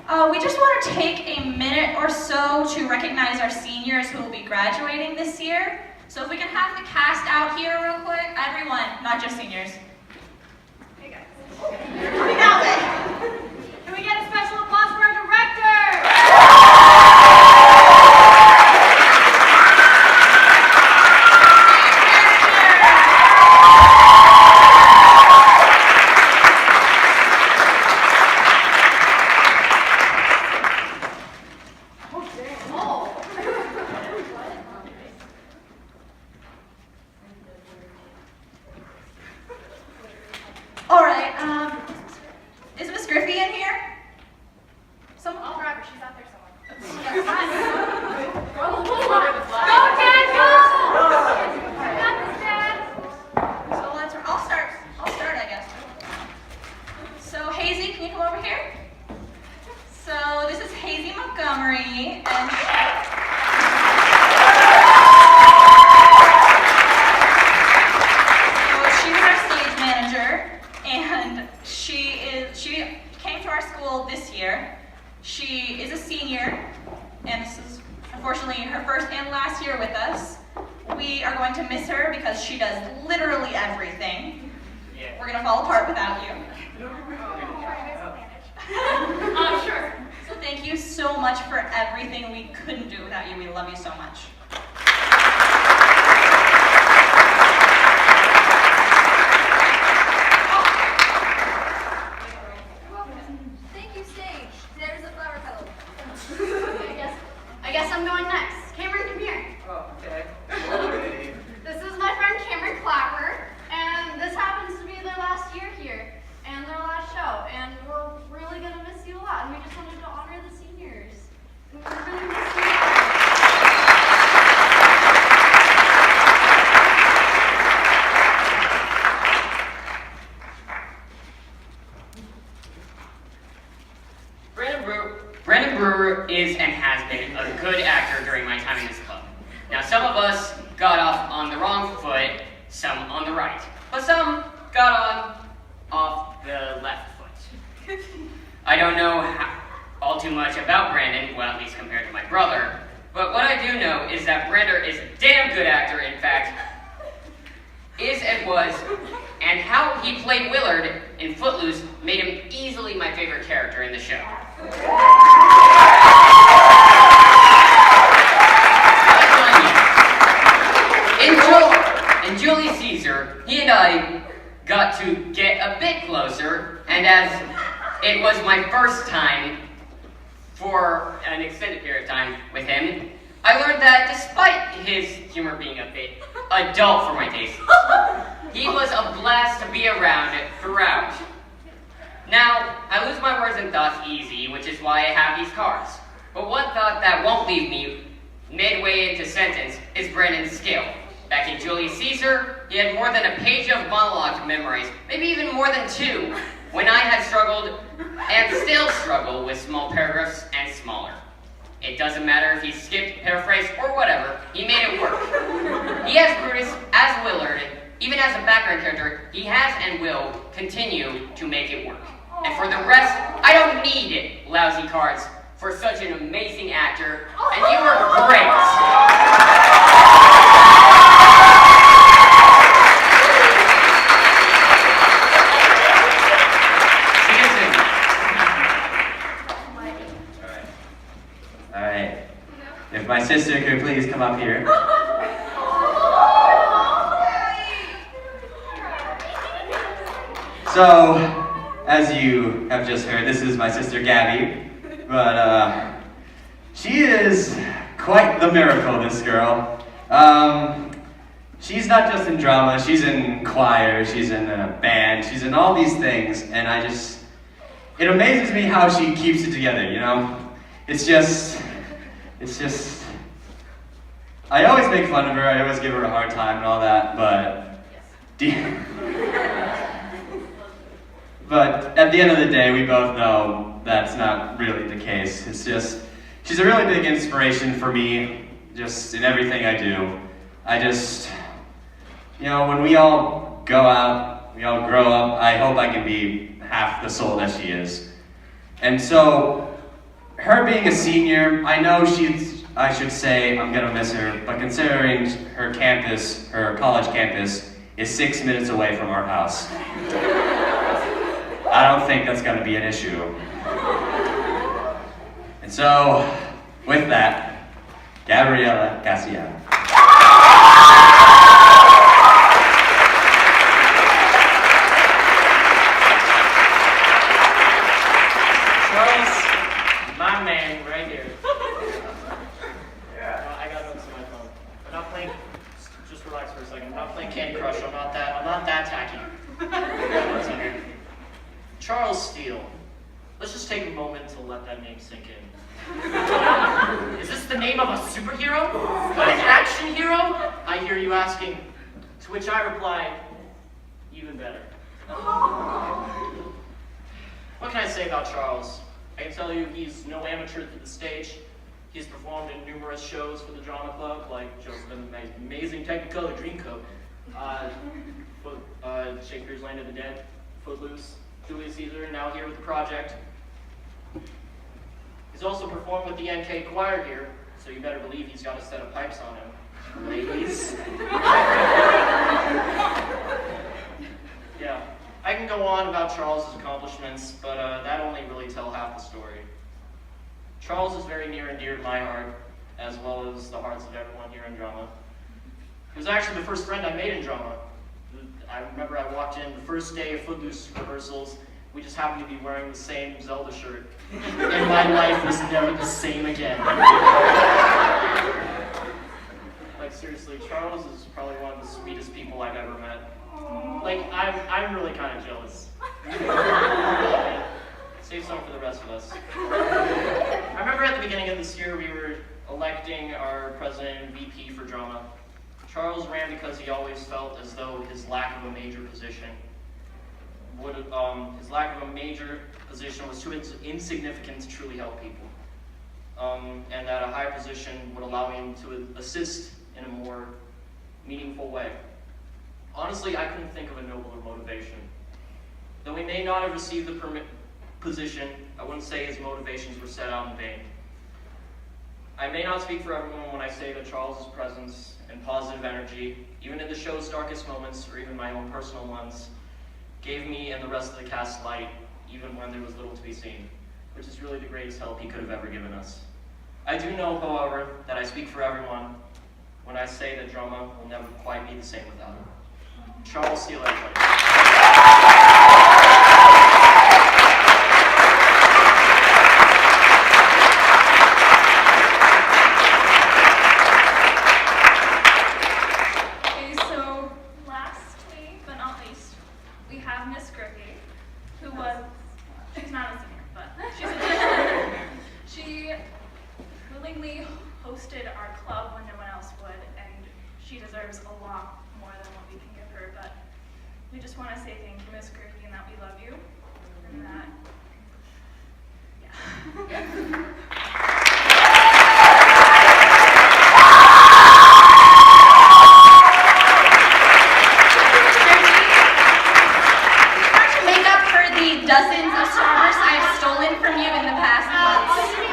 We just want to take a minute or so to recognize our seniors who will be graduating this year. So if we can have the cast out here real quick, everyone, not just seniors. Hey guys. You're coming out then. Can we get a special applause for our director? All right, is Miss Griffey in here? Someone? I'll grab her. She's out there somewhere. Yes. Go, Dad, go! I got this, Dad. So I'll start, I guess. So Hazy, can you come over here? So this is Hazy Montgomery, and she was our stage manager, and she came to our school this year. She is a senior, and this is unfortunately her first and last year with us. We are going to miss her because she does literally everything. We're gonna fall apart without you. Sure. So thank you so much for everything. We couldn't do without you. We love you so much. Thank you, stage. There's a flower petal. I guess I'm going next. Cameron, come here. Oh, okay. This is my friend Cameron Clapper, and this happens to be their last year here and their last show, and we're really gonna miss you a lot, and we just wanted to honor the seniors. We really miss you. Brandon Brewer is and has been a good actor during my time in this club. Now, some of us got off on the wrong foot, some on the right, but some got off the left foot. I don't know all too much about Brandon, well, at least compared to my brother, but what I do know is that Brandon is a damn good actor, in fact, is and was, and how he played Willard in Footloose made him easily my favorite character in the show. In Julius Caesar, he and I got to get a bit closer, and as it was my first time for an extended period of time with him, I learned that despite his humor being a bit adult for my taste, he was a blast to be around throughout. Now, I lose my words and thoughts easy, which is why I have these cards. But one thought that won't leave me midway into sentence is Brandon's skill. Back in Julius Caesar, he had more than a page of monologue to memorize, maybe even more than 2, when I had struggled and still struggle with small paragraphs and smaller. It doesn't matter if he skipped, paraphrased, or whatever, he made it work. He has Brutus as Willard, even as a background character, he has and will continue to make it work. And for the rest, I don't need lousy cards for such an amazing actor, and you were great. All right. If my sister could please come up here. So, as you have just heard, this is my sister Gabby, but she is quite the miracle, this girl. She's not just in drama, she's in choir, she's in a band, she's in all these things, and it amazes me how she keeps it together, you know? It's just, I always make fun of her, I always give her a hard time and all that, but but at the end of the day, we both know that's not really the case. It's just, she's a really big inspiration for me, just in everything I do. You know, when we all go out, we all grow up, I hope I can be half the soul that she is. And so, her being a senior, I know I should say I'm gonna miss her, but considering her campus, her college campus, is 6 minutes away from our house, I don't think that's gonna be an issue. And so, with that, Gabriella Cassiano. My man, right here. I got notes on my phone. I'm not playing. Just relax for a second. I'm not playing Candy Crush. I'm not that tacky. I got notes on here. Charles Steele. Let's just take a moment to let that name sink in. Is this the name of a superhero? An action hero? I hear you asking. To which I reply, even better. What can I say about Charles? I can tell you he's no amateur to the stage. He's performed in numerous shows for the Drama Club, like Joseph and the Amazing Technicolor Dreamcoat, Shakespeare's Land of the Dead, Footloose, Julius Caesar, and now here with the project. He's also performed with the NK Choir here, so you better believe he's got a set of pipes on him. Ladies. Yeah. I can go on about Charles's accomplishments, but that only really tell half the story. Charles is very near and dear to my heart, as well as the hearts of everyone here in drama. He was actually the first friend I made in drama. I remember I walked in the first day of Footloose rehearsals. We just happened to be wearing the same Zelda shirt, and my life was never the same again. Like seriously, Charles is probably one of the sweetest people I've ever met. Like, I'm really kind of jealous. Save some for the rest of us. I remember at the beginning of this year, we were electing our president and VP for drama. Charles ran because he always felt as though his lack of a major position was too insignificant to truly help people. And that a high position would allow him to assist in a more meaningful way. Honestly, I couldn't think of a nobler motivation. Though he may not have received the position, I wouldn't say his motivations were set out in vain. I may not speak for everyone when I say that Charles's presence and positive energy, even in the show's darkest moments, or even my own personal ones, gave me and the rest of the cast light, even when there was little to be seen, which is really the greatest help he could have ever given us. I do know, however, that I speak for everyone when I say that drama will never quite be the same without him. Charles Steele, everybody. Okay, so lastly, but not least, we have Miss Griffey, who was, she's not a singer, but she's a she willingly hosted our club when no one else would, and she deserves a lot more than what we can give her, but we just want to say thank you, Miss Griffey, and that we love you, and that, To make up for the dozens of Starbursts I have stolen from you in the past months.